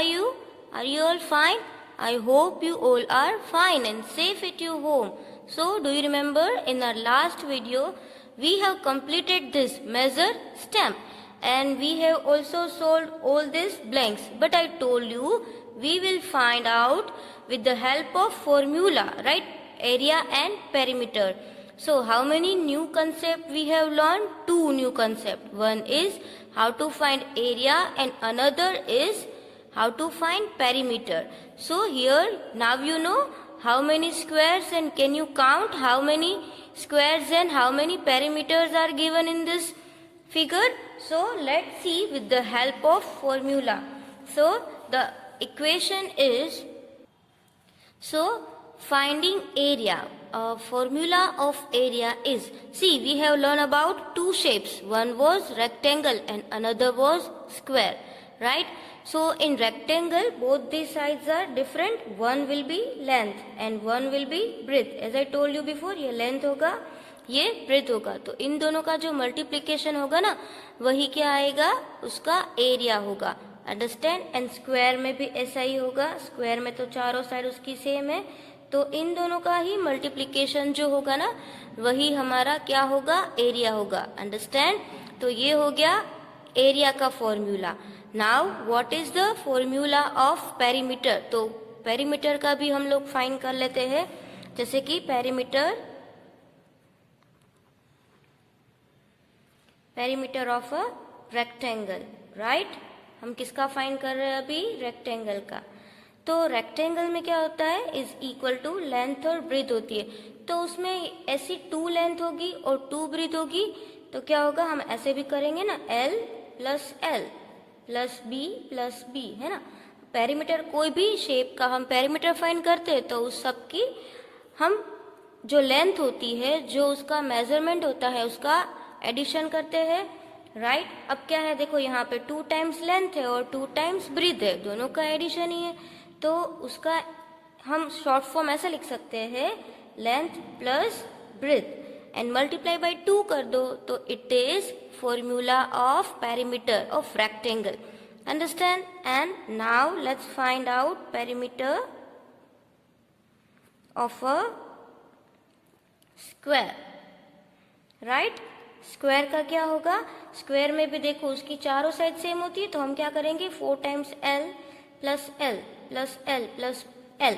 you? Are you all fine? I hope you all are fine and safe at your home. So, do you remember in our last video, we have completed this measure stamp and we have also solved all these blanks. But I told you, we will find out with the help of formula, right? Area and perimeter. So, how many new concepts we have learned? 2 new concepts. One is how to find area and another is how to find perimeter. So here now you know how many squares and can you count how many squares and how many perimeters are given in this figure. So let's see with the help of formula. So the equation is, so finding area, formula of area is, see we have learned about 2 shapes. One was rectangle and another was square, right? So in rectangle both the sides are different. One will be length and one will be breadth. As I told you before, ये length होगा, ये breadth होगा. तो इन दोनों का जो multiplication होगा ना, वही क्या आएगा, उसका area होगा. Understand? And square में भी ऐसा ही होगा. Square में तो चारों साइड उसकी सेम है. तो इन दोनों का ही multiplication जो होगा ना, वही हमारा क्या होगा, area होगा. Understand? तो ये हो गया area का formula. Now what is the formula of perimeter. तो पेरीमीटर का भी हम लोग फाइंड कर लेते हैं. जैसे कि perimeter of a rectangle, right. हम किसका फाइंड कर रहे हैं अभी, रेक्टेंगल का. तो रेक्टेंगल में क्या होता है, इज इक्वल टू लेंथ और ब्रेथ होती है. तो उसमें ऐसी 2 लेंथ होगी और 2 ब्रेथ होगी. तो क्या होगा, हम ऐसे भी करेंगे ना, L plus L plus B plus B, है ना. पेरीमीटर कोई भी शेप का हम पेरीमीटर फाइंड करते हैं तो उस सब की हम जो लेंथ होती है, जो उसका मेजरमेंट होता है, उसका एडिशन करते हैं, राइट. अब क्या है, देखो यहाँ पे 2 टाइम्स लेंथ है और 2 टाइम्स ब्रेथ है, दोनों का एडिशन ही है. तो उसका हम शॉर्ट फॉर्म ऐसा लिख सकते हैं, length plus breadth and multiply by 2 कर दो तो it is formula of perimeter of rectangle. Understand? And now let's find out perimeter of a square, right. Square का क्या होगा, स्क्वायर में भी देखो उसकी चारों साइड सेम होती है. तो हम क्या करेंगे, 4 times L plus L plus L plus L.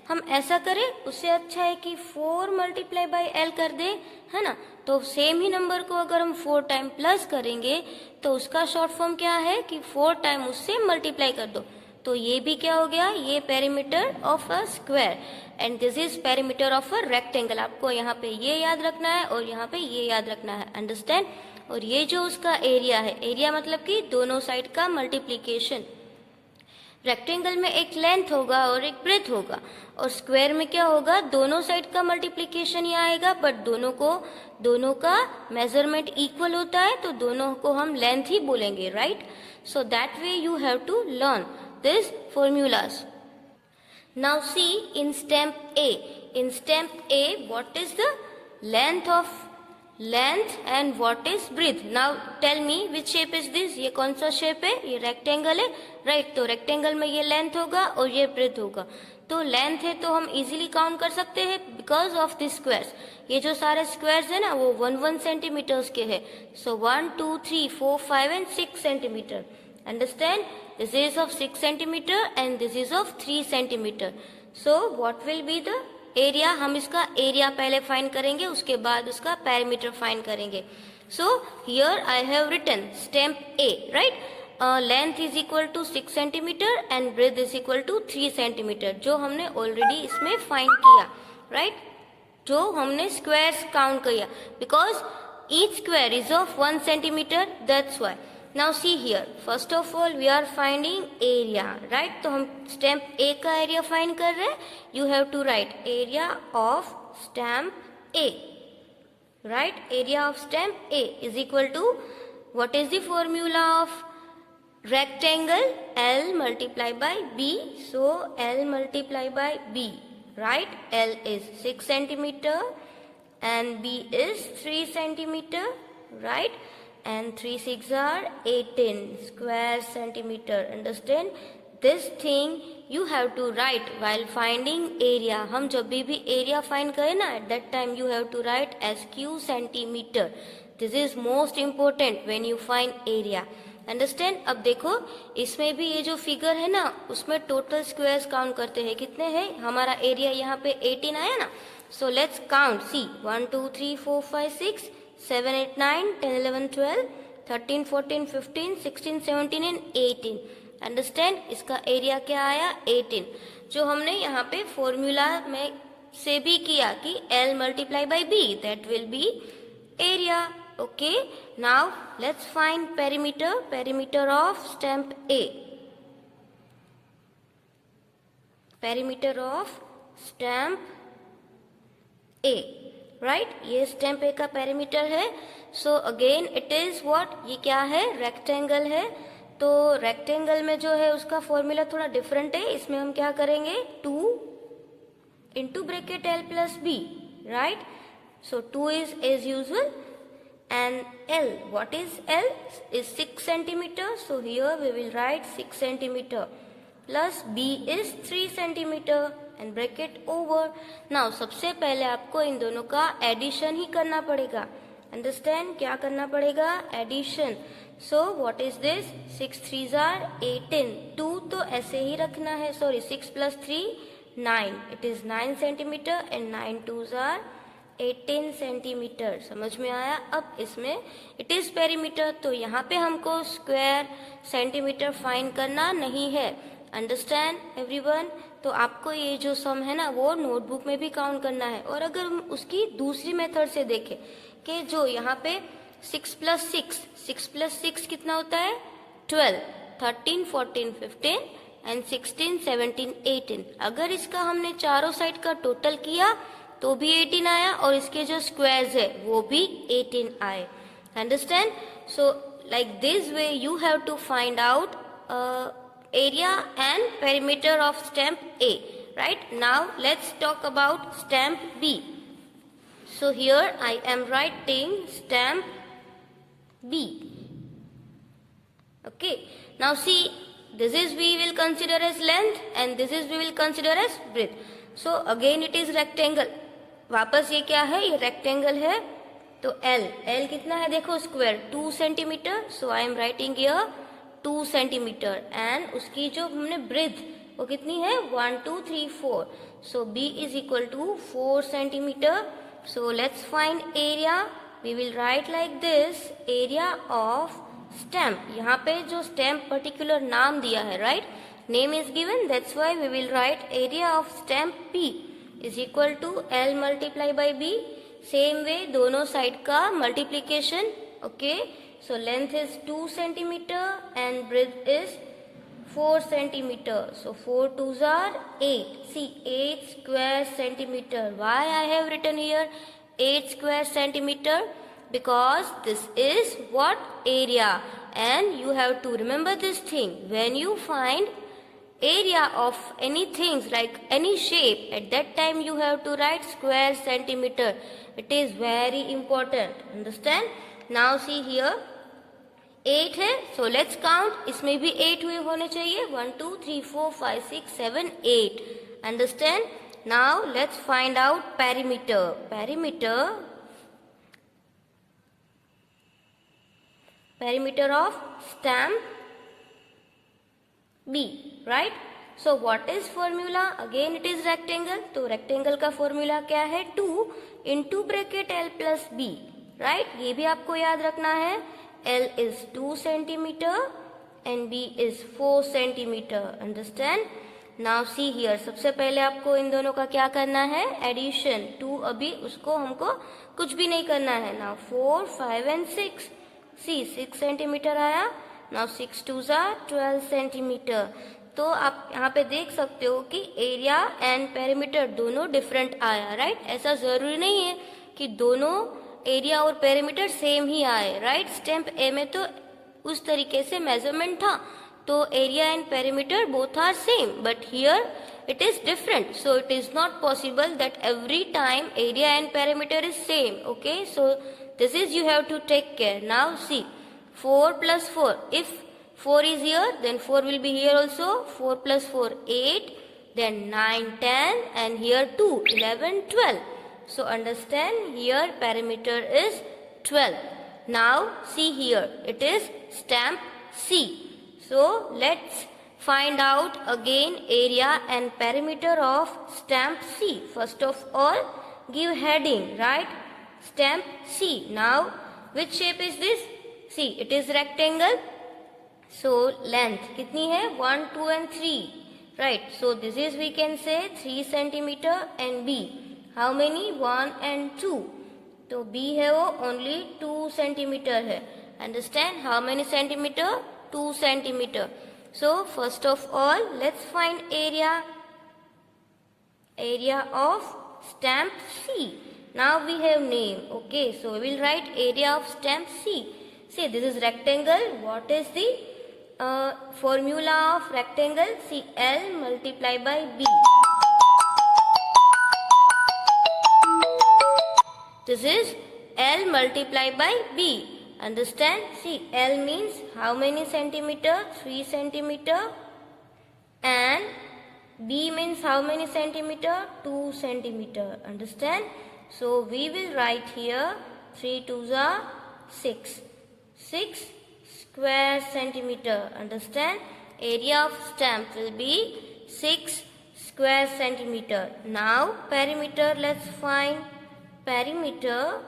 हम ऐसा करें, उससे अच्छा है कि 4 मल्टीप्लाई बाई L कर दे, है ना. तो सेम ही नंबर को अगर हम 4 टाइम प्लस करेंगे तो उसका शॉर्ट फॉर्म क्या है कि 4 टाइम उससे मल्टीप्लाई कर दो. तो ये भी क्या हो गया, ये perimeter of a square and this is perimeter of a rectangle. आपको यहाँ पे ये याद रखना है और यहाँ पे ये याद रखना है. अंडरस्टैंड. और ये जो उसका एरिया है, एरिया मतलब कि दोनों साइड का मल्टीप्लीकेशन. रेक्टेंगल में एक लेंथ होगा और एक ब्रेथ होगा और स्क्वायर में क्या होगा, दोनों साइड का मल्टीप्लिकेशन ही आएगा. बट दोनों का मेजरमेंट इक्वल होता है तो दोनों को हम लेंथ ही बोलेंगे, right. So that way you have to learn this formulas. Now see in step A. In step A what is the length and what is breadth. Now tell me which shape is this. ये कौन सा shape है, ये rectangle है, right. तो rectangle में ये length होगा और ये ब्रेथ होगा. तो लेंथ है तो हम इजीली काउंट कर सकते हैं बिकॉज ऑफ द स्क्वायर्स. ये जो सारे स्क्वायर्स है ना वो 1 सेंटीमीटर्स के है. सो 1 2 3 4 5 and 6 centimetre. Understand. This is of 6 centimetre and this is of 3 centimetre. So what will be the area. हम इसका एरिया पहले फाइंड करेंगे, उसके बाद उसका पेरीमीटर फाइंड करेंगे. So here I have written step A, right. Length is equal to 6 centimetre and breadth is equal to 3 centimetre, जो हमने ऑलरेडी इसमें फाइंड किया, राइट. जो हमने स्क्वायर्स काउंट किया because each square is of 1 centimetre, that's why. Now see here, first of all we are finding area, right. तो हम step ए का एरिया फाइंड कर रहे हैं. You have to write area of step A, right. Area of step A is equal to what is the formula of rectangle, L multiply by B. So L multiply by B, right. L is 6 centimeter and B is 3 centimeter, right. And 3 6 are 18 square centimeter. Understand? this thing you have to write while finding area. हम जब भी area find करें ना, at that time you have to write as Q centimeter. This is most important when you find area. Understand. अब देखो इसमें भी ये जो फिगर है ना, उसमें टोटल स्क्वायर्स काउंट करते हैं. कितने हैं? हमारा एरिया यहाँ पे 18 आया ना. So let's count. C 1 2 3 4 5 6 7 8 9 10 11 12 13 14 15 16 17 and 18. Understand. इसका एरिया क्या आया? 18. जो हमने यहाँ पे फॉर्मूला में से भी किया कि L multiply by B, that will be area. Okay, now let's find perimeter. Perimeter of stamp A. Perimeter of stamp A. Right? ये stamp A का perimeter है. So again it is what? ये क्या है? Rectangle है. तो rectangle में जो है उसका formula थोड़ा different है. इसमें हम क्या करेंगे? 2 into bracket L plus B. Right? So 2 is as usual. And L, what is L? Is 6 centimeter. So here we will write 6 centimeter. Plus B is 3 centimeter. And bracket over. Now सबसे पहले आपको इन दोनों का addition ही करना पड़ेगा. Understand? क्या करना पड़ेगा? Addition. So what is this? 6 3s are 18. 2 तो ऐसे ही रखना है. Sorry, 6 plus 3 9. It is 9 centimeter and 9 2s are 18 centimetre. समझ में आया? अब इसमें इट इज पेरीमीटर, तो यहाँ पे हमको स्क्वायर सेंटीमीटर फाइंड करना नहीं है. Understand everyone? तो आपको ये जो सम है ना वो नोटबुक में भी काउंट करना है. और अगर हम उसकी दूसरी मेथड से देखें कि जो यहाँ पे 6 plus 6 कितना होता है? 12, 13 14 15 एंड 16 17 18. अगर इसका हमने चारों साइड का टोटल किया तो भी 18 आया और इसके जो स्क्वायर्स है वो भी 18 आए. Understand? So like this way you have to find out area and perimeter of stamp A. Right? Now let's talk about stamp B. So here I am writing stamp B. Okay. Now see, this is we will consider as length and this is we will consider as breadth. So again it is rectangle. वापस ये क्या है? ये rectangle है. तो L कितना है? देखो square 2 centimetre. So I am writing here 2 centimetre. And उसकी जो हमने ब्रेथ वो कितनी है? 1 2 3 4. So B is equal to 4 centimetre. So let's find area. We will write like this, area of stamp. यहाँ पे जो स्टैम्प पर्टिकुलर नाम दिया है, right? Name is given, that's why we will write area of stamp P is equal to L multiply by B. Same way दोनों side का multiplication. Okay, so length is 2 centimeter and breadth is 4 centimeter. So 4 2s are 8. See, 8 square centimeter. Why I have written here 8 square centimeter? Because this is what? Area. And you have to remember this thing. When you find area of any things like any shape, at that time you have to write square centimeter. It is very important. Understand? Now see here 8 है. So let's count. इसमें भी 8 हुए होने चाहिए. 1 2 3 4 5 6 7 8. Understand? Now let's find out perimeter. Perimeter of stamp B. Right? So what is formula? Again it is rectangle. तो rectangle का formula क्या है? 2 into bracket L plus B. Right? ये भी आपको याद रखना है. L is 2 centimeter and B is 4 centimeter. Understand? Now see here. सबसे पहले आपको इन दोनों का क्या करना है? Addition. 2 अभी उसको हमको कुछ भी नहीं करना है. Now 4 5 and 6. See 6 centimeter आया. Now 6 2s are 12 centimetre. तो आप यहाँ पे देख सकते हो कि एरिया एंड पेरीमीटर दोनों डिफरेंट आया. राइट? ऐसा जरूरी नहीं है कि दोनों एरिया और पेरीमीटर सेम ही आए. राइट? स्टैम्प ए में तो उस तरीके से मेजरमेंट था, तो area and perimeter both are same, but here it is different. So it is not possible that every time area and perimeter is same. Okay, so this is you have to take care. Now see 4 plus 4. If 4 is here, then 4 will be here also. 4 plus 4, 8, then 9, 10, and here 2, 11, 12. So understand, here perimeter is 12. Now see here, it is stamp C. So let's find out again area and perimeter of stamp C. First of all, give heading, right? Stamp C. Now, which shape is this? See, it is rectangle. So, length kitni hai? 1, 2 and 3. Right. So, this is we can say 3 centimeter and B. How many? 1 and 2. So, B hai wo only 2 centimeter hai. Understand? How many centimeter? 2 centimeter. So, first of all, let's find area. Area of stamp C. Now we have name. Okay, so we will write area of stamp C. See, this is rectangle. What is the formula of rectangle? See, L multiplied by B. This is L multiplied by B. Understand? See, L means how many centimeter? 3 centimeter. And B means how many centimeter? 2 centimeter. Understand? So, we will write here 3 2s are 6. 6 square centimeter. Understand? Area of stamp will be 6 square centimeter. Now, perimeter, let's find perimeter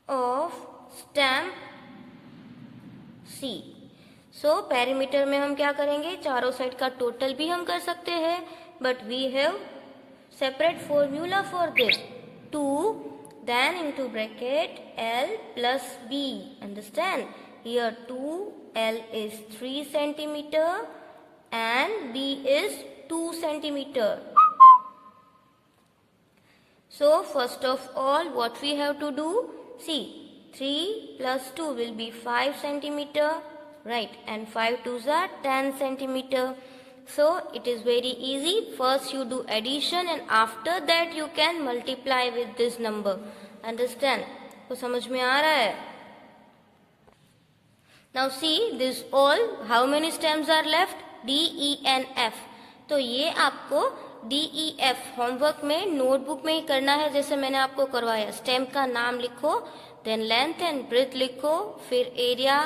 of stamp C. So, perimeter में हम क्या करेंगे? चारों side का total भी हम कर सकते हैं, but we have separate formula for this. 2 then into bracket L plus B. Understand? Here 2, L is 3 centimeter and B is 2 centimeter. So, first of all, what we have to do? See, 3 plus 2 will be 5 centimeter, right? And 5 2s are 10 centimeter. So, it is very easy. First you do addition and after that you can multiply with this number. Understand? तो समझ में आ रहा है? Now see, this all, how many stems are left? D, E and F. तो ये आपको D, E, F homework में नोटबुक में ही करना है जैसे मैंने आपको करवाया. स्टेम का नाम लिखो, देन लेंथ एंड ब्रेथ लिखो, फिर एरिया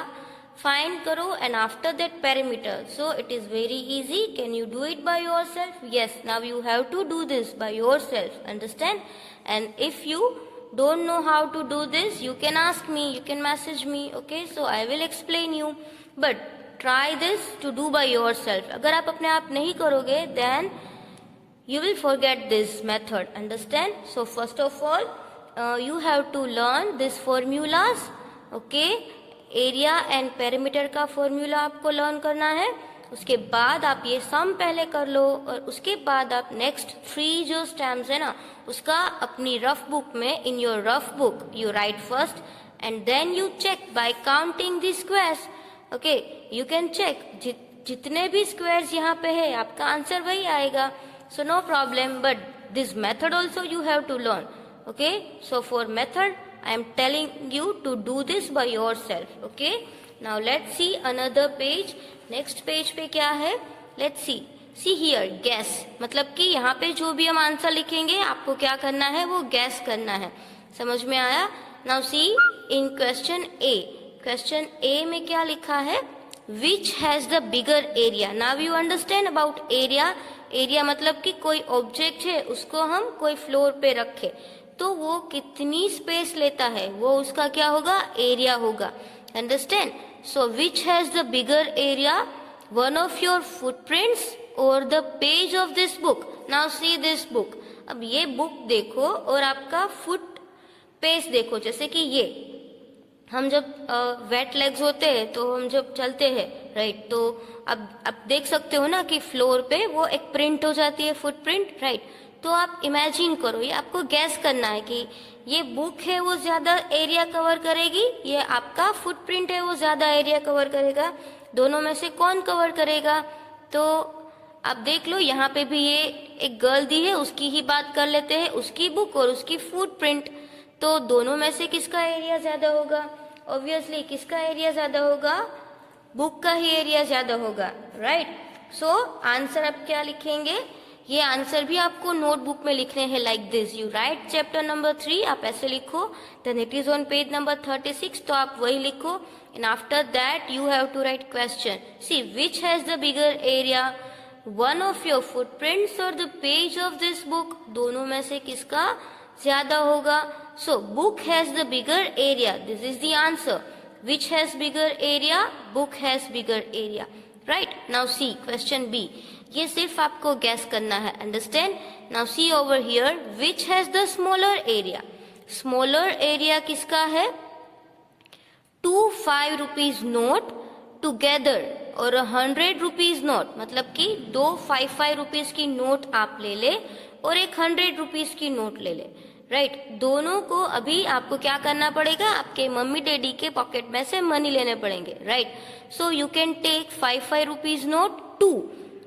फाइंड करो and after that perimeter. So it is very easy. Can you do it by yourself? Yes, now you have to do this by yourself. Understand? And if you don't know how to do this, you can ask me, you can message me. Okay, so I will explain you, but try this to do by yourself. अगर आप अपने आप नहीं करोगे then you will forget this method. Understand? So first of all you have to learn this formulas. Okay, area and perimeter का formula आपको learn करना है. उसके बाद आप ये सम पहले कर लो और उसके बाद आप नेक्स्ट 3 जो स्टेम्स है ना उसका अपनी रफ बुक में, in your rough book you write first and then you check by counting the squares. Okay, you can check जितने भी स्क्वायर्स यहाँ पे है आपका आंसर वही आएगा. So no problem, but this method also you have to learn. Okay, so for method I am telling you to do this by yourself. Okay, now let's see another page. Next page पे क्या है? Let's see here guess. मतलब कि यहाँ पे जो भी हम आंसर लिखेंगे आपको क्या करना है, वो गैस करना है. समझ में आया? नाउ सी इन क्वेश्चन ए. क्वेश्चन ए में क्या लिखा है? विच has the bigger area. Now you understand about area. Area मतलब कि कोई ऑब्जेक्ट है उसको हम कोई फ्लोर पे रखे तो वो कितनी स्पेस लेता है, वो उसका क्या होगा? एरिया होगा. Understand? So which has the bigger area? One of your footprints or the page of this book? Now see this book. अब ये बुक देखो और आपका फुट पेज देखो. जैसे कि ये हम जब वेट लेग्स होते हैं तो हम जब चलते हैं, राइट, तो अब देख सकते हो ना कि फ्लोर पे वो एक प्रिंट हो जाती है, फुटप्रिंट, राइट. तो आप इमेजिन करो, ये आपको गैस करना है कि ये बुक है वो ज्यादा एरिया कवर करेगी, ये आपका फुटप्रिंट है वो ज्यादा एरिया कवर करेगा, दोनों में से कौन कवर करेगा? तो आप देख लो यहाँ पे भी ये एक गर्ल दी है, उसकी ही बात कर लेते हैं, उसकी बुक और उसकी फुटप्रिंट. तो दोनों में से किसका एरिया ज्यादा होगा? ऑब्वियसली किसका एरिया ज्यादा होगा? बुक का ही एरिया ज्यादा होगा, राइट। सो आंसर आप क्या लिखेंगे, ये आंसर भी आपको नोटबुक में लिखने हैं like this. You write chapter number 3, आप ऐसे लिखो, then it is on page number 36, तो आप वही लिखो। And after that you have to write question, see which has the bigger area, one of your footprints और the page of this book, दोनों में से किसका ज्यादा होगा। So book has the bigger area, this is the answer. Which has bigger area, book has bigger area, right. Now see question B, ये सिर्फ आपको गैस करना है, understand. Now see over here, which has the smaller area, smaller area किसका है, 2 5 rupees note together और 100 rupees note, मतलब कि 2 5 रुपीज की नोट आप ले ले और एक 100 रुपीज की नोट ले ले, राइट। दोनों को अभी आपको क्या करना पड़ेगा, आपके मम्मी डैडी के पॉकेट में से मनी लेने पड़ेंगे, right. So you can take 5 rupees note 2,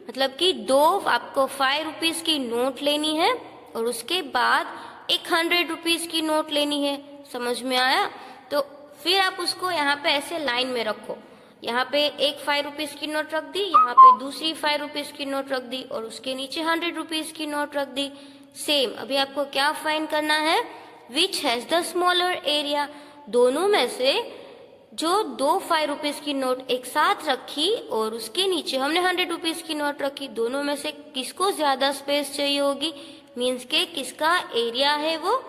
मतलब कि 2 आपको 5 रुपीज की नोट लेनी है और उसके बाद एक 100 रुपीज की नोट लेनी है, समझ में आया। तो फिर आप उसको यहाँ पे ऐसे लाइन में रखो, यहाँ पे एक 5 रुपीज की नोट रख दी, यहाँ पे दूसरी 5 रुपीज की नोट रख दी और उसके नीचे 100 रुपीज की नोट रख दी। सेम अभी आपको क्या फाइंड करना है, विच हैज द स्मॉलर एरिया, दोनों में से जो 2 5 रुपीज की नोट एक साथ रखी और उसके नीचे हमने 100 रुपीज की नोट रखी, दोनों में से किसको ज्यादा स्पेस चाहिए होगी, मीन्स के किसका एरिया है वो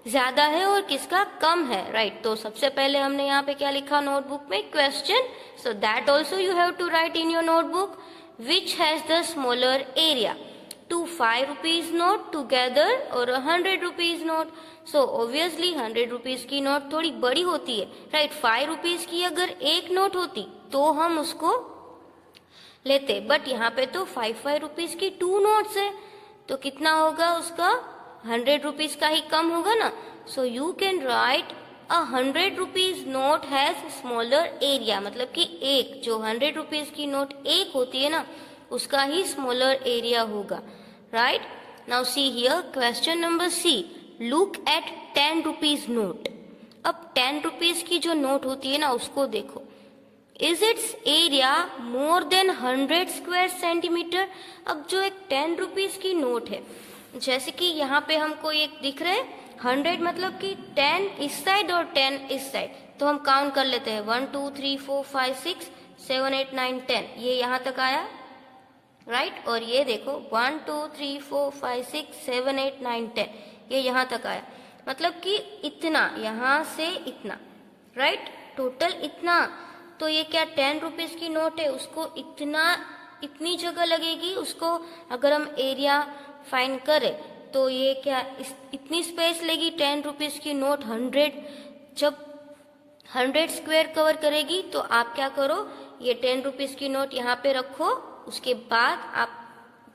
ज्यादा है और किसका कम है, राइट। तो सबसे पहले हमने यहाँ पे क्या लिखा नोटबुक में, question. So that also you have to write in your notebook, which has the smaller area, 2 5 rupees note together और 100 rupees note. So obviously 100 rupees की नोट थोड़ी बड़ी होती है, राइट। 5 रुपीज की अगर एक नोट होती तो हम उसको लेते, बट यहाँ पे तो 5 रुपीज की 2 नोट्स है, तो कितना होगा उसका 100 रुपीज का ही कम होगा ना। सो you can write a 100 rupees note has smaller area, मतलब कि एक जो 100 रुपीज की नोट एक होती है ना, उसका ही स्मॉलर एरिया होगा, right. Now see here question number C, look at 10 rupees note. अब 10 रुपीज की जो नोट होती है ना, उसको देखो, is it's area more than 100 square centimetre. अब जो एक 10 रुपीज की नोट है, जैसे कि यहाँ पे हमको एक दिख रहा है 100, मतलब कि 10 इस साइड और 10 इस साइड, तो हम काउंट कर लेते हैं 1 2 3 4 5 6 7 8 9 10, ये यहाँ तक आया, राइट। और ये देखो 1 2 3 4 5 6 7 8 9 10, ये यहाँ तक आया, मतलब कि इतना, यहाँ से इतना, राइट, टोटल इतना। तो ये क्या 10 रुपीज की नोट है, उसको इतनी जगह लगेगी, उसको अगर हम एरिया फाइंड करें तो ये क्या इतनी स्पेस लेगी 10 रुपीज की नोट 100, जब 100 स्क्वायर कवर करेगी। तो आप क्या करो, ये 10 रुपीज की नोट यहाँ पे रखो, उसके बाद आप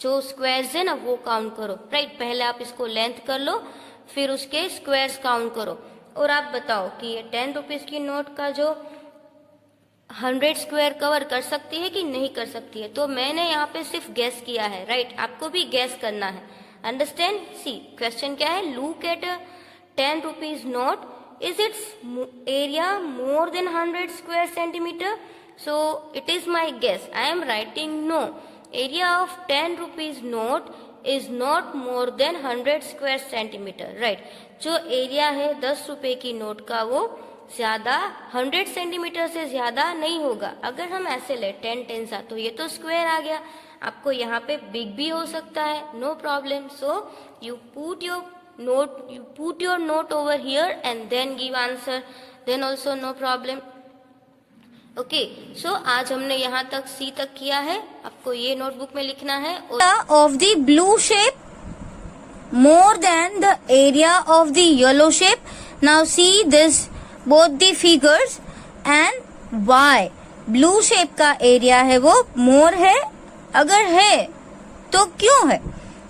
जो स्क्वायर्स है ना वो काउंट करो, राइट। पहले आप इसको लेंथ कर लो, फिर उसके स्क्वायर्स काउंट करो और आप बताओ कि ये 10 रुपीज की नोट का जो 100 स्क्वायर कवर कर सकती है कि नहीं कर सकती है। तो मैंने यहाँ पे सिर्फ गैस किया है, राइट, आपको भी गैस करना है, अंडरस्टैंड। सी क्वेश्चन क्या है, look at 10 rupees note, is it's area more than 100 square centimetre. So it is my guess, I am writing no, area of 10 rupees note is not more than 100 square centimeter, right। जो area है 10 रुपए की note का वो ज्यादा 100 centimetre से ज्यादा नहीं होगा। अगर हम ऐसे ले 10 10 सा, तो ये तो स्क्वायर आ गया, आपको यहाँ पे बिग भी हो सकता है, no problem. So you put your note over here and then give answer, then also no problem. Okay, so आज हमने यहाँ तक सी तक किया है, आपको ये नोटबुक में लिखना है। Of the blue shape more than the area of the yellow shape. Now see this both the figures and why. Blue shape का एरिया है वो मोर है, अगर है तो क्यों है,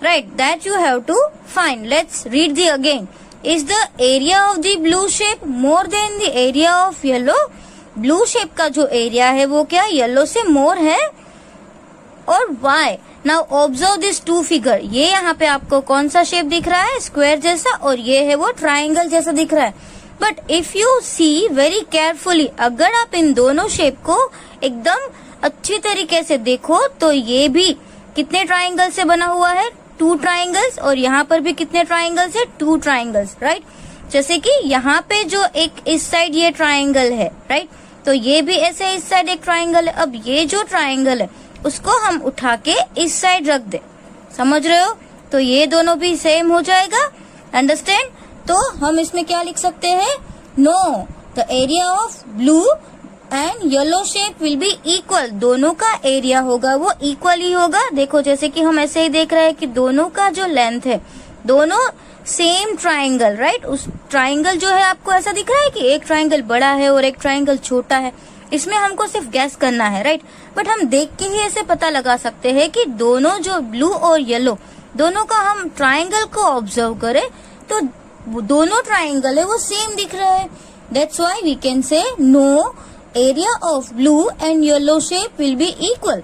right, that you have to find. Let's read the again, is the area of the blue shape more than the area of yellow. Blue shape का जो एरिया है वो क्या येलो से मोर है, और why. Now observe this two figure, ये यहाँ पे आपको कौन सा शेप दिख रहा है, स्क्वायर जैसा, और ये है वो ट्राइंगल जैसा दिख रहा है। But if you see very carefully, अगर आप इन दोनों शेप को एकदम अच्छी तरीके से देखो तो ये भी कितने ट्राइंगल से बना हुआ है, 2 ट्राइंगल्स, और यहाँ पर भी कितने ट्राइंगल्स है, 2 ट्राइंगल्स, राइट। जैसे कि यहाँ पे जो एक इस साइड ये ट्राइंगल है, राइट, तो ये भी ऐसे इस साइड एक ट्राइंगल है। अब ये जो ट्राइंगल है उसको हम उठा के इस साइड रख दे, समझ रहे हो, तो ये दोनों भी सेम हो जाएगा, अंडरस्टैंड। तो हम इसमें क्या लिख सकते हैं, know the area of blue and yellow shape will be equal, दोनों का एरिया होगा वो इक्वल ही होगा। देखो जैसे कि हम ऐसे ही देख रहे हैं कि दोनों का जो लेंथ है, दोनों सेम ट्राइंगल, राइट। उस ट्राइंगल जो है आपको ऐसा दिख रहा है कि एक ट्राइंगल बड़ा है और एक ट्राइंगल छोटा है, इसमें हमको सिर्फ गैस करना है, राइट। बट हम देख के ही ऐसे पता लगा सकते हैं कि दोनों जो ब्लू और येलो दोनों का हम ट्राइंगल को ऑब्जर्व करें तो दोनों ट्राइंगल है वो सेम दिख रहा है। That's why we can say no area of blue and yellow shape will be equal.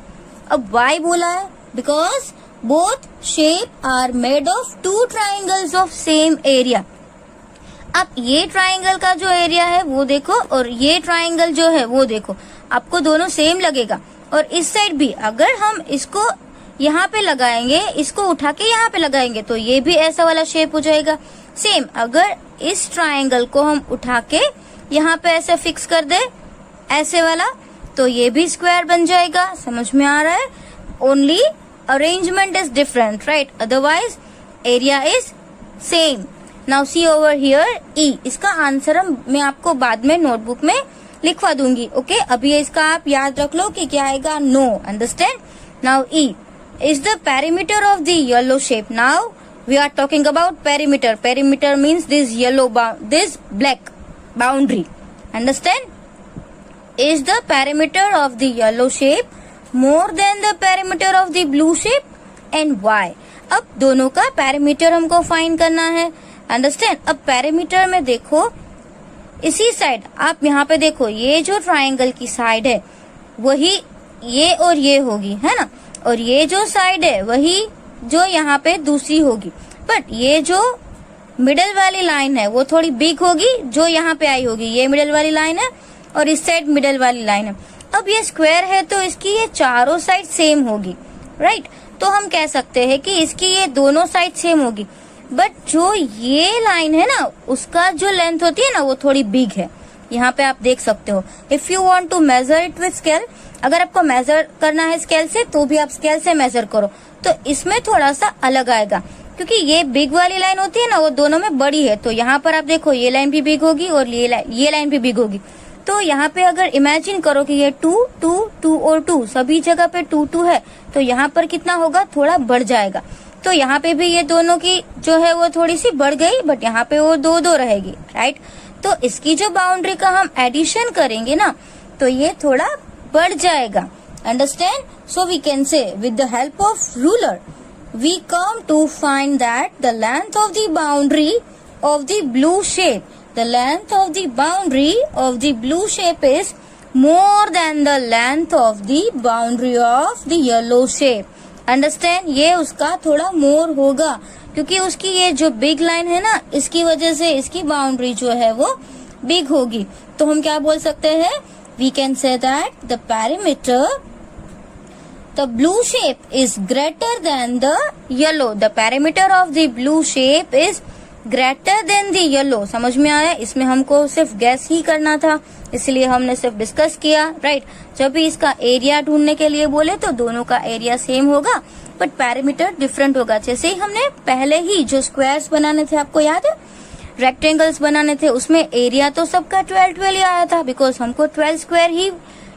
अब वाई बोला है, because both shape are made of 2 triangles of same area. अब ये ट्राइंगल का जो एरिया है वो देखो और ये ट्राइंगल जो है वो देखो, आपको दोनों सेम लगेगा। और इस साइड भी अगर हम इसको यहाँ पे लगाएंगे, इसको उठा के यहाँ पे लगाएंगे तो ये भी ऐसा वाला शेप हो जाएगा सेम। अगर इस ट्राइंगल को हम उठा के यहाँ पे ऐसे फिक्स कर दे ऐसे वाला तो ये भी स्क्वायर बन जाएगा, समझ में आ रहा है। Only arrangement is different, right, otherwise area is same. Now see over here E, इसका आंसर मैं आपको बाद में नोटबुक में लिखवा दूंगी, ओके। अभी इसका आप याद रख लो कि क्या आएगा, no, understand. Now E is the perimeter of the yellow shape. Now we are talking about perimeter. Perimeter means this this black boundary. Understand? Is the perimeter of the yellow shape more than the perimeter of the blue shape? And why? अब दोनों का perimeter हमको find करना है, understand? अब perimeter में देखो, इसी साइड आप यहाँ पे देखो, ये जो ट्राइंगल की साइड है वही ये और ये होगी, है ना, और ये जो साइड है वही जो यहाँ पे दूसरी होगी। बट ये जो मिडल वाली लाइन है वो थोड़ी बिग होगी, जो यहाँ पे आई होगी, ये मिडल वाली लाइन है और इस साइड मिडल वाली लाइन है। अब ये स्क्वायर है तो इसकी ये चारों साइड सेम होगी, राइट। तो हम कह सकते हैं कि इसकी ये दोनों साइड सेम होगी। बट जो ये लाइन है ना उसका जो लेंथ होती है ना वो थोड़ी बिग है, यहाँ पे आप देख सकते हो। If you want to measure it with scale, अगर आपको मेजर करना है स्केल से तो भी आप स्केल से मेजर करो, तो इसमें थोड़ा सा अलग आएगा, क्योंकि ये बिग वाली लाइन होती है ना वो दोनों में बड़ी है। तो यहाँ पर आप देखो ये लाइन भी बिग होगी और ये लाइन भी बिग होगी। तो यहाँ पे अगर इमेजिन करो कि ये 2, 2, 2 और 2 सभी जगह पे 2, 2 है, तो यहाँ पर कितना होगा, थोड़ा बढ़ जाएगा। तो यहाँ पे भी ये दोनों की जो है वो थोड़ी सी बढ़ गई, बट यहाँ पे वो 2, 2 रहेगी, राइट। तो इसकी जो बाउंड्री का हम एडिशन करेंगे ना तो ये थोड़ा बढ़ जाएगा, understand. So we can say with the help of ruler we come to find that the length of the boundary of the blue shape, the length of the boundary of the blue shape is more than the length of the boundary of the yellow shape. Understand? ये उसका थोड़ा more होगा क्योंकि उसकी ये जो big line है ना इसकी वजह से इसकी boundary जो है वो big होगी। तो हम क्या बोल सकते हैं? We can say that the perimeter, the blue shape is greater than the yellow. The perimeter of the blue shape is greater than the yellow. समझ में आया? इसमें हमको सिर्फ गैस ही करना था, इसलिए हमने सिर्फ डिस्कस किया, राइट। जब भी इसका एरिया ढूंढने के लिए बोले तो दोनों का एरिया सेम होगा बट पैरामीटर डिफरेंट होगा। जैसे ही हमने पहले ही जो स्क्वायर्स बनाने थे, आपको याद है, रेक्टेंगल्स बनाने थे, उसमें एरिया तो सबका 12 ही आया था बिकॉज हमको 12 स्क्वायर ही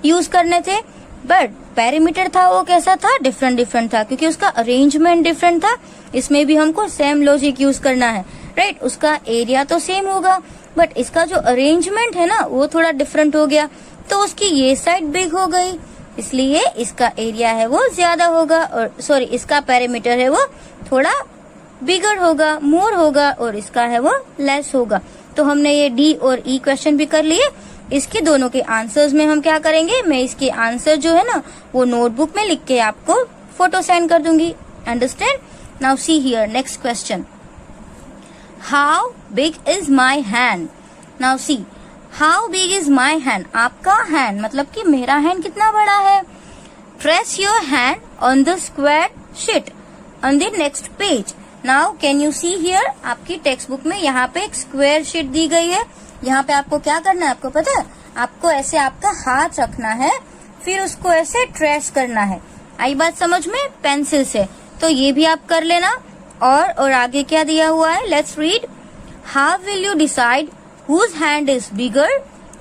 यूज करने थे। बट पैरामीटर था वो कैसा था, डिफरेंट था, क्योंकि उसका अरेंजमेंट डिफरेंट था। इसमें भी हमको सेम लॉजिक यूज करना है, राइट। उसका एरिया तो सेम होगा बट इसका जो अरेंजमेंट है ना वो थोड़ा डिफरेंट हो गया, तो उसकी ये साइड बिग हो गई, इसलिए इसका एरिया है वो ज्यादा होगा, और सॉरी इसका पैरामीटर है वो थोड़ा बिगर होगा, मोर होगा, और इसका है वो लेस होगा। तो हमने ये डी और ई क्वेश्चन भी कर लिए। इसके दोनों के आंसर्स में हम क्या करेंगे, मैं इसके आंसर जो है ना वो नोटबुक में लिख के आपको फोटो सेंड कर दूंगी, understand. Now see here next question, how big is my hand. Now see how big is my hand, आपका हैंड मतलब कि मेरा हैंड कितना बड़ा है. Trace your hand on the square sheet on the next page. Now can you see here, आपकी text book में यहाँ पे एक स्क्वायर शीट दी गई है. यहाँ पे आपको क्या करना है आपको पता है, आपको ऐसे आपका हाथ रखना है, फिर उसको ऐसे ट्रेस करना है. आई बात समझ में, पेंसिल से. तो ये भी आप कर लेना. और आगे क्या दिया हुआ है, let's read. How will you decide whose hand is bigger,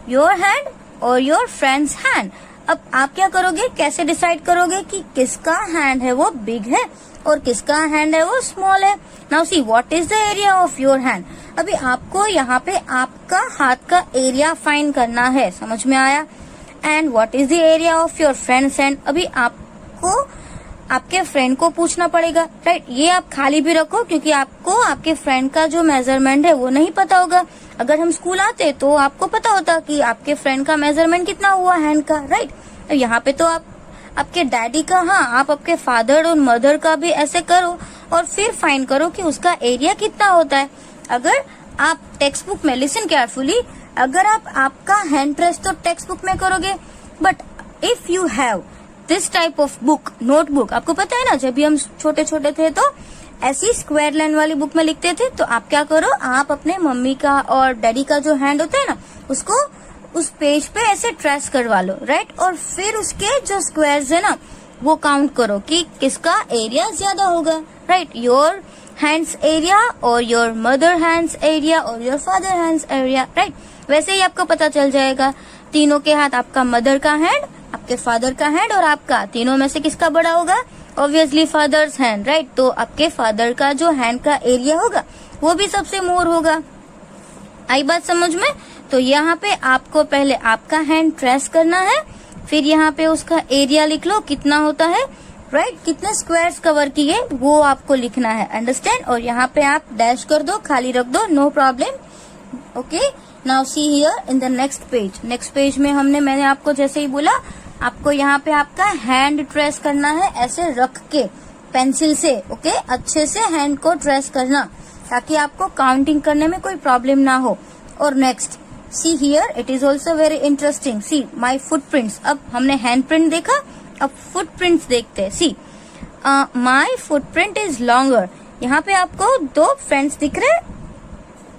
your hand और योर फ्रेंड्स हैंड. अब आप क्या करोगे, कैसे डिसाइड करोगे कि किसका हैंड है वो बिग है और किसका हैंड है वो स्मॉल है. Now see what is the area of your hand. अभी आपको यहाँ पे आपका हाथ का एरिया फाइंड करना है, समझ में आया. And what is the area of your friend's hand. अभी आपको आपके फ्रेंड को पूछना पड़ेगा, राइट. ये आप खाली भी रखो क्योंकि आपको आपके फ्रेंड का जो मेजरमेंट है वो नहीं पता होगा. अगर हम स्कूल आते तो आपको पता होता कि आपके फ्रेंड का मेजरमेंट कितना हुआ हैंड का, राइट. तो यहाँ पे तो आप आपके डैडी का, हाँ आप आपके फादर और मदर का भी ऐसे करो और फिर फाइंड करो कि उसका एरिया कितना होता है. अगर आप टेक्स्ट बुक में, लिसन केयरफुली, अगर आप आपका हैंड ट्रेस तो टेक्स्ट बुक में करोगे, but if you have this type of book, notebook, आपको पता है ना जब भी हम छोटे छोटे थे तो ऐसी स्क्वायर लाइन वाली बुक में लिखते थे. तो आप क्या करो, आप अपने मम्मी का और डैडी का जो हैंड होता है ना उसको उस पेज पे ऐसे ट्रेस करवा लो, राइट. और फिर उसके जो स्क्वायर्स है ना वो काउंट करो कि किसका एरिया ज्यादा होगा, राइट. योर हैंड्स एरिया और योर मदर हैंड्स एरिया और your father hands area, right. वैसे ही आपको पता चल जाएगा तीनों के हाथ, आपका मदर का हैंड, आपके फादर का हैंड और आपका, तीनों में से किसका बड़ा होगा, ऑब्वियसली फादर्स हैंड, राइट. तो आपके फादर का जो हैंड का एरिया होगा वो भी सबसे मोर होगा. आई बात समझ में. तो यहाँ पे आपको पहले आपका हैंड ट्रेस करना है, फिर यहाँ पे उसका एरिया लिख लो कितना होता है, राइट. कितने स्क्वायर्स कवर किए वो आपको लिखना है, अंडरस्टैंड. और यहाँ पे आप डैश कर दो, खाली रख दो, no problem. Okay, now see here in the next page. Next page में मैंने आपको जैसे ही बोला, आपको यहाँ पे आपका हैंड ट्रेस करना है ऐसे रख के पेंसिल से. ओके, अच्छे से हैंड को ट्रेस करना ताकि आपको काउंटिंग करने में कोई प्रॉब्लम ना हो. और next see here, it is also very interesting. See my footprints. अब हमने हैंड प्रिंट देखा, अब फुटप्रिंट्स देखते हैं. See my footprint is longer. यहाँ पे आपको दो फ्रेंड्स दिख रहे हैं.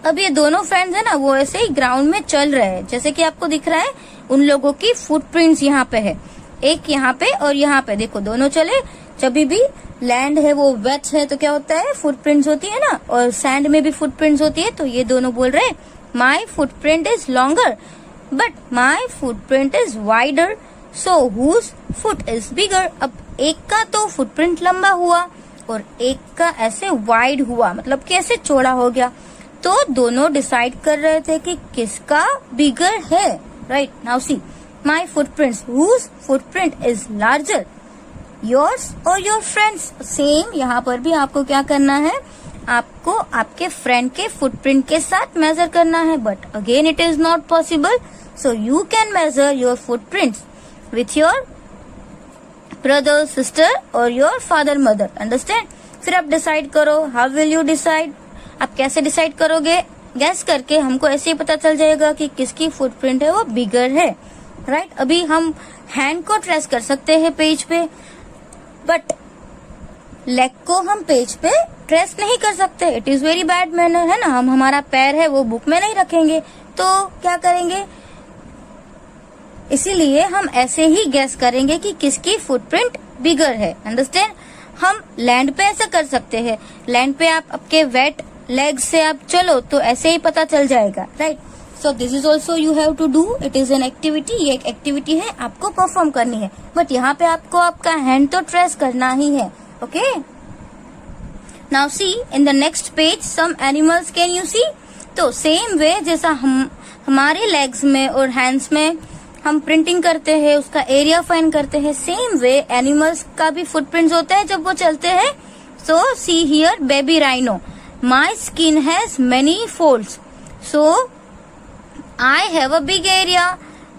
अब ये दोनों फ्रेंड्स है ना वो ऐसे ही ग्राउंड में चल रहे हैं, जैसे कि आपको दिख रहा है उन लोगों की फुटप्रिंट्स यहाँ पे है, एक यहाँ पे और यहाँ पे. देखो दोनों चले. जब भी लैंड है वो वेट है तो क्या होता है, फुटप्रिंट्स होती है ना, और सैंड में भी फुटप्रिंट्स होती है. तो ये दोनों बोल रहे हैं my footprint is longer but my footprint is wider, so whose foot is bigger. अब एक का तो फुटप्रिंट लंबा हुआ और एक का ऐसे वाइड हुआ, मतलब कि ऐसे चौड़ा हो गया. तो दोनों डिसाइड कर रहे थे कि किसका बिगर है, right. Now see my footprints, whose footprint is larger, yours और योर फ्रेंड्स. सेम यहाँ पर भी आपको क्या करना है, आपको आपके फ्रेंड के फुटप्रिंट के साथ मेजर करना है. But again it is not possible, so you can measure your footprints with your brother, sister और योर फादर, मदर, अंडरस्टैंड. फिर आप डिसाइड करो, हाउ विल यू डिसाइड. आप कैसे डिसाइड करोगे, गैस करके. हमको ऐसे ही पता चल जाएगा कि किसकी फुटप्रिंट है वो बिगर है, राइट. अभी हम हैंड को ट्रेस कर सकते हैं पेज पे, बट लेग को हम पेज पे ट्रेस नहीं कर सकते. It is very bad manner, है ना. हम हमारा पैर है वो बुक में नहीं रखेंगे तो क्या करेंगे, इसीलिए हम ऐसे ही गैस करेंगे कि किसकी फुटप्रिंट बिगर है, अंडरस्टैंड. हम लैंड पे ऐसे कर सकते हैं. लैंड पे आप आपके वेट लेग से आप चलो तो ऐसे ही पता चल जाएगा, right. So this is also you have to do. It is an activity. ये एक एक्टिविटी है, आपको परफॉर्म करनी है. बट यहाँ पे आपको आपका हैंड तो ट्रेस करना ही है. Okay, now see in the next page some animals. Can you see. तो सेम वे जैसा हम हमारे लेग्स में और हैंड्स में हम प्रिंटिंग करते हैं, उसका एरिया फाइंड करते हैं, सेम वे एनिमल्स का भी फुटप्रिंट्स होता है जब वो चलते हैं. So see here baby rhino. My skin has many folds, so I have a big area.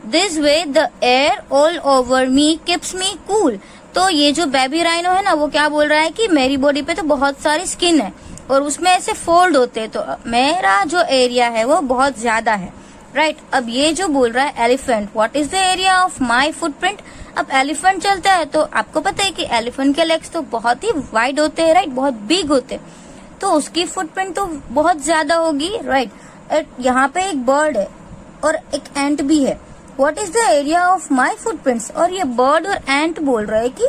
This way the air all over me keeps me cool. तो ये जो बेबी राइनो है ना वो क्या बोल रहा है कि मेरी बॉडी पे तो बहुत सारी स्किन है और उसमें ऐसे फोल्ड होते हैं, तो मेरा जो एरिया है वो बहुत ज्यादा है. राइट। अब ये जो बोल रहा है elephant, what is the area of my footprint. अब एलिफेंट चलता है तो आपको पता है कि एलिफेंट के लेग्स तो बहुत ही वाइड होते हैं, राइट, बहुत बिग होते हैं, तो उसकी फुटप्रिंट तो बहुत ज्यादा होगी, राइट। यहाँ पे एक बर्ड है और एक एंट भी है। What is the area of my footprints, और ये बर्ड और एंट बोल रहा है कि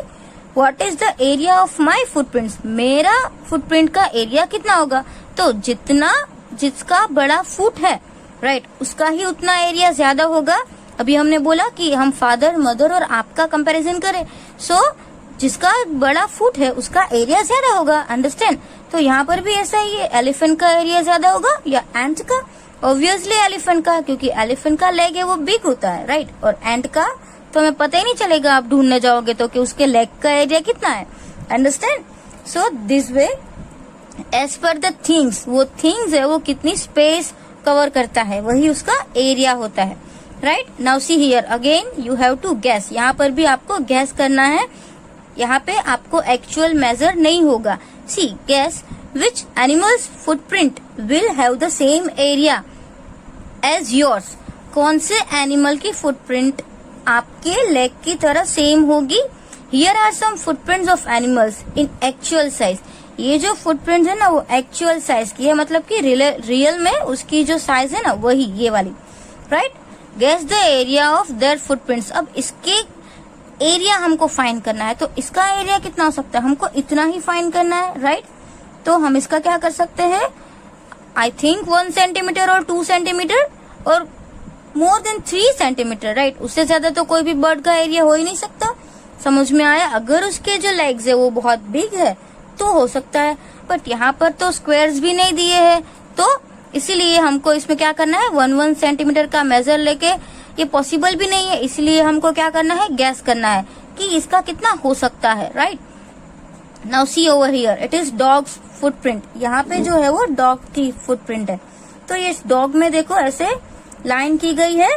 what is the area of my footprints, मेरा फुटप्रिंट का एरिया कितना होगा। तो जिसका बड़ा फुट है, राइट, उसका ही उतना एरिया ज्यादा होगा। अभी हमने बोला कि हम फादर, मदर और आपका कंपैरिजन करें, सो जिसका बड़ा फुट है उसका एरिया ज्यादा होगा, अंडरस्टैंड। तो यहाँ पर भी ऐसा ही है, एलिफेंट का एरिया ज्यादा होगा या एंट का। ऑब्वियसली एलिफेंट का, क्योंकि एलिफेंट का लेग है वो बिग होता है, राइट, और एंट का तो हमें पता ही नहीं चलेगा, आप ढूंढने जाओगे तो कि उसके लेग का एरिया कितना है, understand. So this way as per the things, वो थिंग्स है वो कितनी स्पेस कवर करता है वही उसका एरिया होता है, right. Now see here again you have to guess, यहाँ पर भी आपको गैस करना है, यहाँ पे आपको एक्चुअल मेजर नहीं होगा। See guess which animals footprint will have the same area as yours, कौन से एनिमल की फुटप्रिंट आपके लेग की तरह सेम होगी। Here are some footprints of animals in actual size, ये जो फुटप्रिंट्स है ना वो एक्चुअल साइज की है, मतलब कि रियल में उसकी जो साइज है ना वही ये वाली, right. Guess the area of their footprints, अब इसके एरिया हमको फाइंड करना है, तो इसका एरिया कितना हो सकता है, हमको इतना ही फाइंड करना है, राइट। तो हम इसका क्या कर सकते हैं, आई थिंक 1 सेंटीमीटर और 2 सेंटीमीटर और मोर देन 3 सेंटीमीटर, राइट। उससे ज्यादा तो कोई भी बर्ड का एरिया हो ही नहीं सकता, समझ में आया। अगर उसके जो लेग्स है वो बहुत बिग है तो हो सकता है, बट यहाँ पर तो स्क्वायर्स भी नहीं दिए हैं, तो इसीलिए हमको इसमें क्या करना है, 1 सेंटीमीटर का मेजर लेके, ये पॉसिबल भी नहीं है, इसलिए हमको क्या करना है, गैस करना है कि इसका कितना हो सकता है, right. Now see over here it is dogs footprint, यहाँ पे जो है वो डॉग की फुटप्रिंट है। तो ये डॉग में देखो ऐसे लाइन की गई है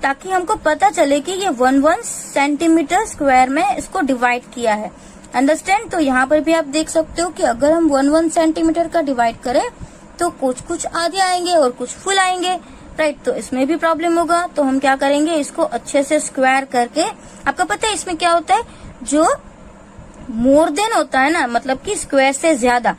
ताकि हमको पता चले कि ये 1 सेंटीमीटर स्क्वायर में इसको डिवाइड किया है, अंडरस्टैंड। तो यहाँ पर भी आप देख सकते हो कि अगर हम 1 सेंटीमीटर का डिवाइड करें तो कुछ आधे आएंगे और कुछ फुल आएंगे, राइट। तो इसमें भी प्रॉब्लम होगा, तो हम क्या करेंगे, इसको अच्छे से स्क्वायर करके, आपको पता है इसमें क्या होता है, जो मोर देन होता है ना, मतलब कि स्क्वायर से ज्यादा,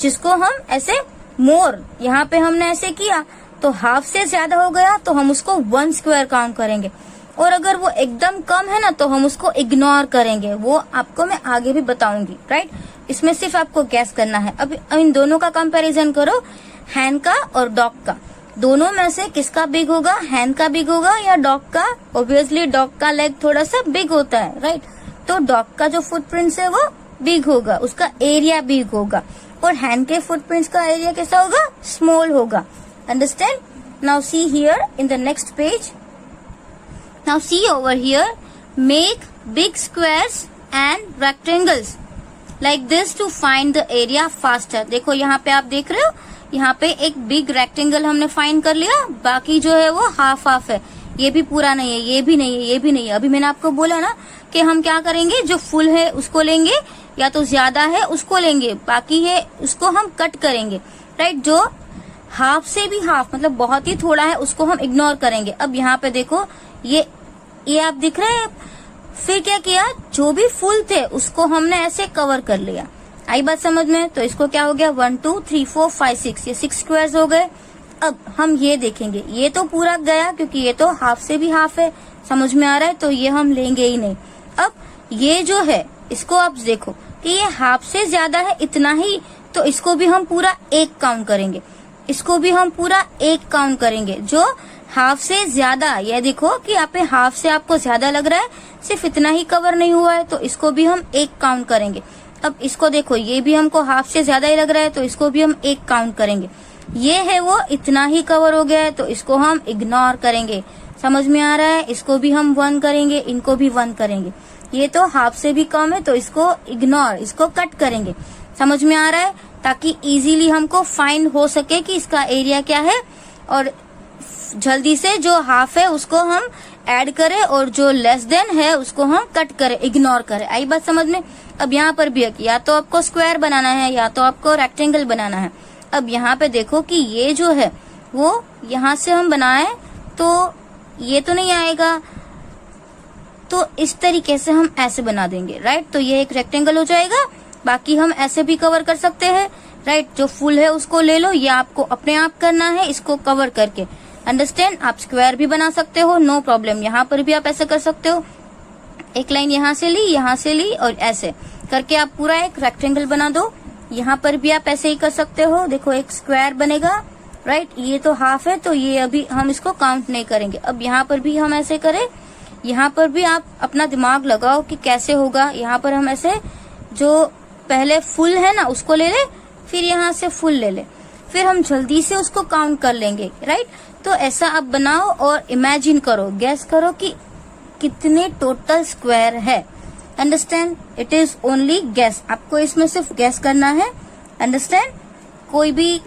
जिसको हम ऐसे मोर, यहाँ पे हमने ऐसे किया तो हाफ से ज्यादा हो गया तो हम उसको 1 स्क्वायर काउंट करेंगे, और अगर वो एकदम कम है ना तो हम उसको इग्नोर करेंगे, वो आपको मैं आगे भी बताऊंगी, राइट। इसमें सिर्फ आपको गैस करना है। अब इन दोनों का कंपैरिजन करो, हैन का और डॉग का, दोनों में से किसका बिग होगा, हैन का बिग होगा या डॉग का। ऑब्वियसली डॉग का लेग थोड़ा सा बिग होता है, राइट, तो डॉग का जो फुटप्रिंट्स है वो बिग होगा, उसका एरिया बिग होगा, और हैन के फुटप्रिंट्स का एरिया कैसा होगा, स्मॉल होगा, understand. Now see here in the next page, now see over here, make big squares and rectangles like this to find the area faster। देखो यहाँ पे आप देख रहे हो, यहाँ पे एक बिग रेक्टेंगल हमने फाइंड कर लिया, बाकी जो है वो हाफ हाफ है, ये भी पूरा नहीं है, ये भी नहीं है, ये भी नहीं है। अभी मैंने आपको बोला ना कि हम क्या करेंगे, जो फुल है उसको लेंगे या तो ज्यादा है उसको लेंगे, बाकी है उसको हम कट करेंगे, राइट। जो हाफ से भी हाफ मतलब बहुत ही थोड़ा है उसको हम इग्नोर करेंगे। अब यहाँ पे देखो ये आप दिख रहे हैं, फिर क्या किया, जो भी फुल थे उसको हमने ऐसे कवर कर लिया, आई बात समझ में। तो इसको क्या हो गया, 1 2 3 4 5 6, ये 6 स्क्वायर्स हो गए। अब हम ये देखेंगे, ये तो पूरा गया क्योंकि ये तो हाफ से भी हाफ है, समझ में आ रहा है, तो ये हम लेंगे ही नहीं। अब ये जो है इसको आप देखो कि ये हाफ से ज्यादा है इतना ही, तो इसको भी हम पूरा 1 काउंट करेंगे, इसको भी हम पूरा 1 काउंट करेंगे। जो हाफ से ज्यादा, ये देखो कि यहाँ पे हाफ से आपको ज्यादा लग रहा है, सिर्फ इतना ही कवर नहीं हुआ है, तो इसको भी हम 1 काउंट करेंगे। अब इसको देखो, ये भी हमको हाफ से ज्यादा ही लग रहा है, तो इसको भी हम 1 काउंट करेंगे। ये है वो इतना ही कवर हो गया है, तो इसको हम इग्नोर करेंगे, समझ में आ रहा है। इसको भी हम 1 करेंगे, इनको भी 1 करेंगे। ये तो हाफ से भी कम है तो इसको इग्नोर, इसको कट करेंगे, समझ में आ रहा है, ताकि इजीली हमको फाइंड हो सके कि इसका एरिया क्या है, और जल्दी से जो हाफ है उसको हम ऐड करें और जो लेस देन है उसको हम कट करें, इग्नोर करें। आई बात समझ में। अब यहाँ पर भी है कि या तो आपको स्क्वायर बनाना है या तो आपको रेक्टेंगल बनाना है। अब यहाँ पे देखो कि ये जो है वो यहाँ से हम बनाए तो ये तो नहीं आएगा, तो इस तरीके से हम ऐसे बना देंगे, राइट। तो ये एक रेक्टेंगल हो जाएगा। बाकी हम ऐसे भी कवर कर सकते हैं, राइट। जो फुल है उसको ले लो, ये आपको अपने आप करना है इसको कवर करके, अंडरस्टैंड। आप स्क्वायर भी बना सकते हो, नो प्रॉब्लम। यहाँ पर भी आप ऐसे कर सकते हो, एक लाइन यहाँ से ली और ऐसे करके आप पूरा एक रेक्टेंगल बना दो। यहाँ पर भी आप ऐसे ही कर सकते हो, देखो एक स्क्वायर बनेगा, राइट। ये तो हाफ है तो ये अभी हम इसको काउंट नहीं करेंगे। अब यहाँ पर भी हम ऐसे करें, यहाँ पर भी आप अपना दिमाग लगाओ कि कैसे होगा। यहाँ पर हम ऐसे जो पहले फुल है ना उसको ले ले, फिर यहाँ से फुल ले ले, फिर हम जल्दी से उसको काउंट कर लेंगे, राइट। तो ऐसा आप बनाओ और इमेजिन करो, गैस करो कि कितने टोटल स्क्वायर है, understand. It is only gas, आपको इसमें सिर्फ गैस करना है, अंडरस्टैंड। कोई भी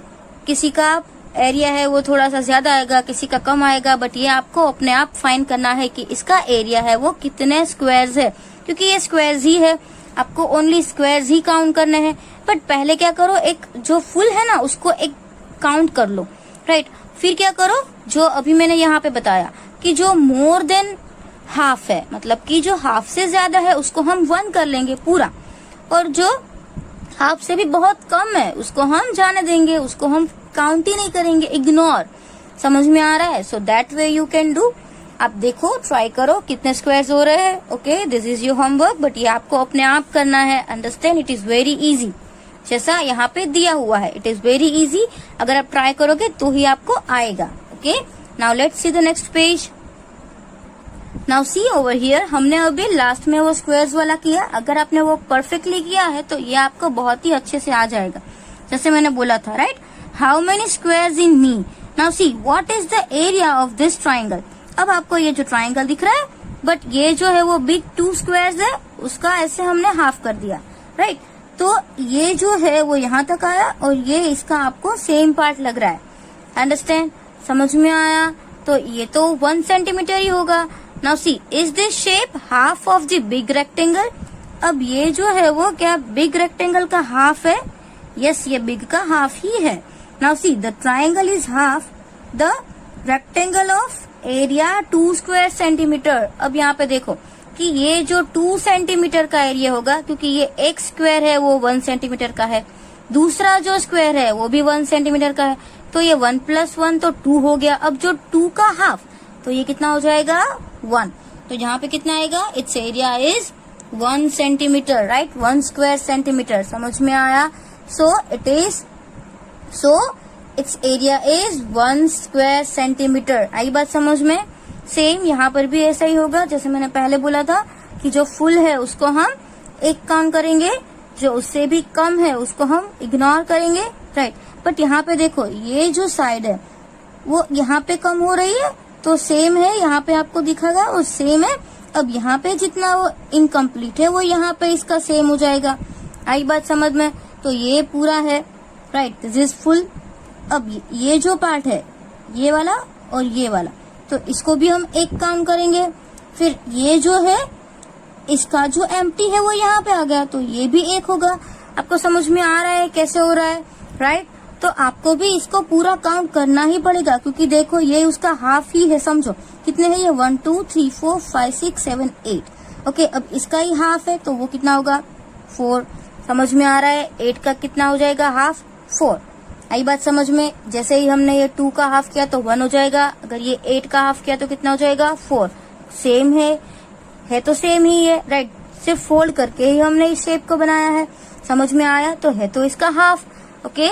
किसी का एरिया है वो थोड़ा सा ज्यादा आएगा, किसी का कम आएगा, बट ये आपको अपने आप फाइंड करना है कि इसका एरिया है वो कितने स्क्वायर्स है, क्योंकि ये स्क्वायर्स ही है, आपको ओनली स्क्वायर्स ही काउंट करने हैं। बट पहले क्या करो, एक जो फुल है ना उसको एक काउंट कर लो, राइट। फिर क्या करो, जो अभी मैंने यहाँ पे बताया कि जो मोर देन हाफ है, मतलब कि जो हाफ से ज्यादा है उसको हम 1 कर लेंगे पूरा, और जो हाफ से भी बहुत कम है उसको हम जाने देंगे, उसको हम काउंट ही नहीं करेंगे, इग्नोर। समझ में आ रहा है? सो that way you can do. आप देखो, ट्राई करो कितने स्क्वायर्स हो रहे हैं। Okay, this is your homework, but ये आपको अपने आप करना है, understand. It is very easy, जैसा यहाँ पे दिया हुआ है, इट इज वेरी इजी। अगर आप ट्राई करोगे तो ही आपको आएगा। Okay, now let's see the next page. Now see over here, हमने अभी लास्ट में वो स्क्वायर्स वाला किया। अगर आपने वो परफेक्टली किया है तो ये आपको बहुत ही अच्छे से आ जाएगा, जैसे मैंने बोला था, right. How many squares in me? Now see what is the area of this triangle. अब आपको ये जो ट्राइंगल दिख रहा है, बट ये जो है वो बिग 2 स्क्वायर्स है, उसका ऐसे हमने हाफ कर दिया, राइट। तो ये जो है वो यहाँ तक आया और ये इसका आपको सेम पार्ट लग रहा है, अंडरस्टैंड। समझ में आया? तो ये तो 1 सेंटीमीटर ही होगा। Now see, is this shape half of the big rectangle? अब ये जो है वो क्या बिग रेक्टेंगल का हाफ है? यस, ये बिग का हाफ ही है। Now see, the triangle is half the rectangle of area 2 square centimetre. अब यहाँ पे देखो कि ये जो 2 सेंटीमीटर का एरिया होगा, क्योंकि ये एक स्क्वायर है वो 1 सेंटीमीटर का है, दूसरा जो स्क्वायर है वो भी 1 सेंटीमीटर का है, तो ये 1 + 1 तो 2 हो गया। अब जो 2 का हाफ, तो ये कितना हो जाएगा? 1। तो यहाँ पे कितना आएगा? Its area is 1 centimetre, right, 1 square centimetre. समझ में आया? So its area is 1 square centimetre. आई बात समझ में? सेम यहाँ पर भी ऐसा ही होगा, जैसे मैंने पहले बोला था कि जो फुल है उसको हम एक काउंट करेंगे, जो उससे भी कम है उसको हम इग्नोर करेंगे, राइट। बट यहाँ पे देखो, ये जो साइड है वो यहाँ पे कम हो रही है, तो सेम है, यहाँ पे आपको दिखेगा और सेम है। अब यहाँ पे जितना वो इनकम्प्लीट है वो यहाँ पे इसका सेम हो जाएगा। आई बात समझ में? तो ये पूरा है, राइट, दिस इज फुल। अब ये जो पार्ट है, ये वाला और ये वाला, तो इसको भी हम एक काउंट करेंगे। फिर ये जो है इसका जो एम्प्टी है वो यहाँ पे आ गया, तो ये भी एक होगा। आपको समझ में आ रहा है कैसे हो रहा है, राइट। तो आपको भी इसको पूरा काउंट करना ही पड़ेगा, क्योंकि देखो ये उसका हाफ ही है। समझो कितने हैं ये? 1 2 3 4 5 6 7 8। ओके, अब इसका ही हाफ है तो वो कितना होगा? 4। समझ में आ रहा है? 8 का कितना हो जाएगा हाफ? 4। आई बात समझ में? जैसे ही हमने ये 2 का हाफ किया तो 1 हो जाएगा, अगर ये 8 का हाफ किया तो कितना हो जाएगा? 4। सेम है तो सेम ही है, राइट। सिर्फ फोल्ड करके ही हमने इस शेप को बनाया है। समझ में आया? तो है तो इसका हाफ, ओके।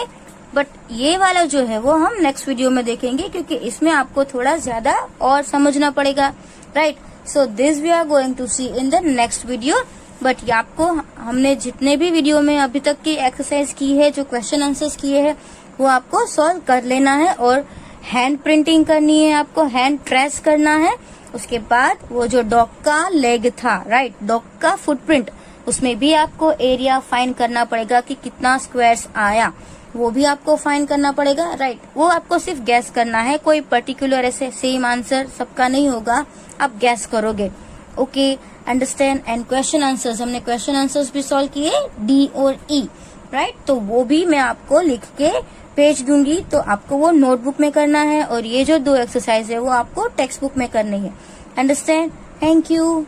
बट ये वाला जो है वो हम नेक्स्ट वीडियो में देखेंगे, क्योंकि इसमें आपको थोड़ा ज्यादा और समझना पड़ेगा, right. So this we are going to see in the next video. But ये आपको हमने जितने भी वीडियो में अभी तक की एक्सरसाइज की है, जो क्वेश्चन आंसर्स किए हैं, वो आपको सॉल्व कर लेना है और हैंड प्रिंटिंग करनी है, आपको हैंड ट्रेस करना है। उसके बाद वो जो डॉग का लेग था, राइट, डॉग का फुटप्रिंट, उसमें भी आपको एरिया फाइंड करना पड़ेगा कि कितना स्क्वायर्स आया, वो भी आपको फाइंड करना पड़ेगा, राइट। वो आपको सिर्फ गैस करना है, कोई पर्टिकुलर ऐसे सेम आंसर सबका नहीं होगा, आप गैस करोगे, okay, understand. And question answers, हमने क्वेश्चन आंसर्स भी सॉल्व किए, डी और ई, राइट। तो वो भी मैं आपको लिख के पेज दूंगी तो आपको वो नोटबुक में करना है और ये जो 2 एक्सरसाइज है वो आपको टेक्स्ट बुक में करनी है। अंडरस्टैंड? Thank you.